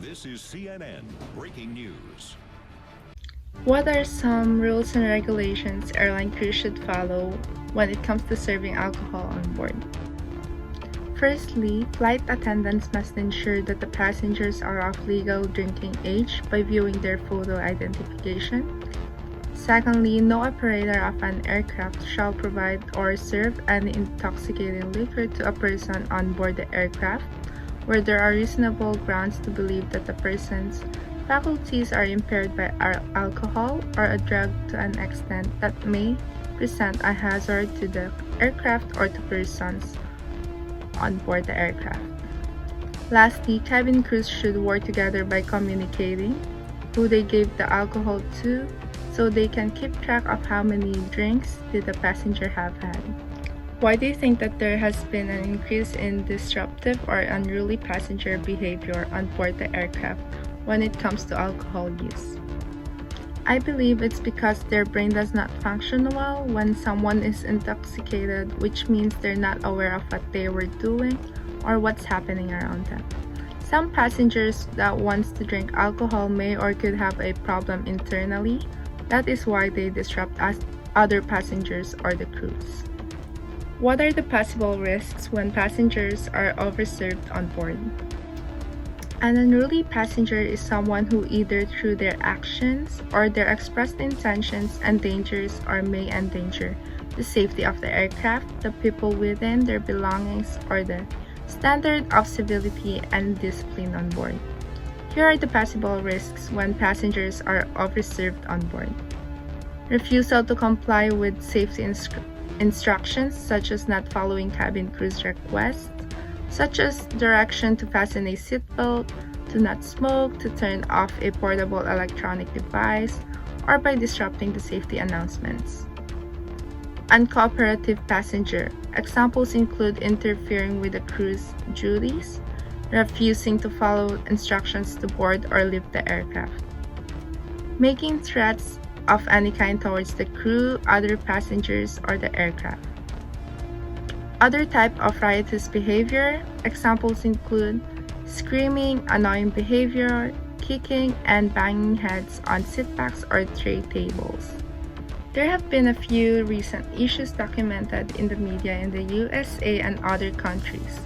This is CNN Breaking News. What are some rules and regulations airline crews should follow when it comes to serving alcohol on board? Firstly, flight attendants must ensure that the passengers are of legal drinking age by viewing their photo identification. Secondly, no operator of an aircraft shall provide or serve any intoxicating liquor to a person on board the aircraft where there are reasonable grounds to believe that the person's faculties are impaired by alcohol or a drug to an extent that may present a hazard to the aircraft or to persons on board the aircraft. Lastly, cabin crews should work together by communicating who they gave the alcohol to so they can keep track of how many drinks did the passenger have had. Why do you think that there has been an increase in disruptive or unruly passenger behavior on board the aircraft when it comes to alcohol use? I believe it's because their brain does not function well when someone is intoxicated, which means they're not aware of what they were doing or what's happening around them. Some passengers that wants to drink alcohol may or could have a problem internally. That is why they disrupt other passengers or the crews. What are the possible risks when passengers are overserved on board? An unruly passenger is someone who either through their actions or their expressed intentions endangers or may endanger the safety of the aircraft, the people within, their belongings, or the standard of civility and discipline on board. Here are the possible risks when passengers are overserved on board. Refusal to comply with safety instructions such as not following cabin crew's requests, such as direction to fasten a seatbelt, to not smoke, to turn off a portable electronic device, or by disrupting the safety announcements. Uncooperative passenger. Examples include interfering with the crew's duties, refusing to follow instructions to board or leave the aircraft, making threats of any kind towards the crew, other passengers, or the aircraft. Other type of riotous behavior. Examples include screaming, annoying behavior, kicking, and banging heads on seatbacks or tray tables. There have been a few recent issues documented in the media in the USA and other countries.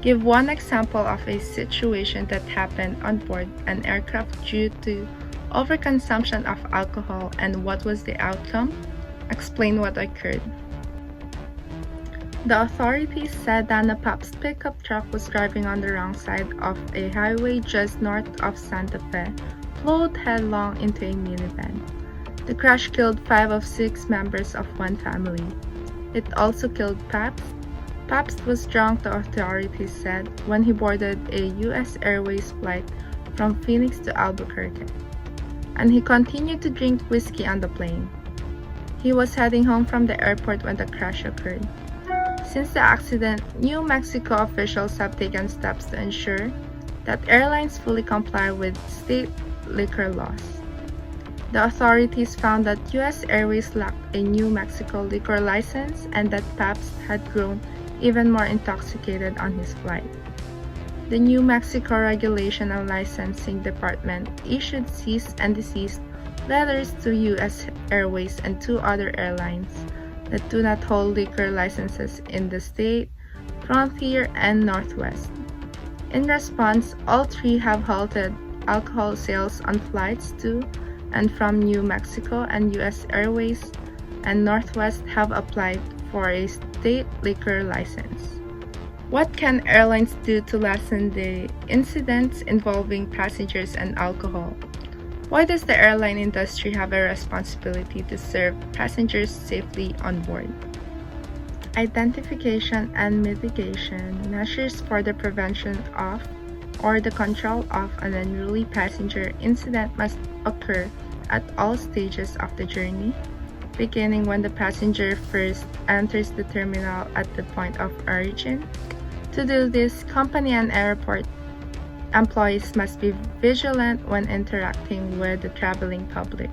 Give one example of a situation that happened on board an aircraft due to overconsumption of alcohol and what was the outcome. Explain what occurred. The authorities said that a Pabst pickup truck was driving on the wrong side of a highway just north of Santa Fe, plowed headlong into a minivan. The crash killed 5 of 6 members of one family. It also killed Pabst. Pabst was drunk, the authorities said, when he boarded a U.S. Airways flight from Phoenix to Albuquerque, and he continued to drink whiskey on the plane. He was heading home from the airport when the crash occurred. Since the accident, New Mexico officials have taken steps to ensure that airlines fully comply with state liquor laws. The authorities found that U.S. Airways lacked a New Mexico liquor license and that Pabst had grown even more intoxicated on his flight. The New Mexico Regulation and Licensing Department issued cease and desist letters to U.S. Airways and 2 other airlines that do not hold liquor licenses in the state, Frontier, and Northwest. In response, all 3 have halted alcohol sales on flights to and from New Mexico, and U.S. Airways and Northwest have applied for a state liquor license. What can airlines do to lessen the incidents involving passengers and alcohol? Why does the airline industry have a responsibility to serve passengers safely on board? Identification and mitigation measures for the prevention of or the control of an unruly passenger incident must occur at all stages of the journey, beginning when the passenger first enters the terminal at the point of origin. To do this, company and airport employees must be vigilant when interacting with the traveling public.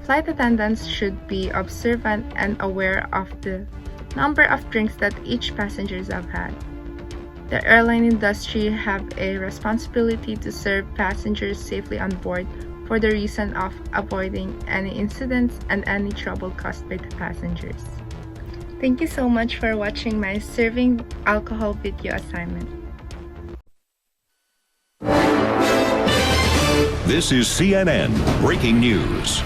Flight attendants should be observant and aware of the number of drinks that each passenger have had. The airline industry have a responsibility to serve passengers safely on board for the reason of avoiding any incidents and any trouble caused by the passengers. Thank you so much for watching my serving alcohol video assignment. This is CNN Breaking News.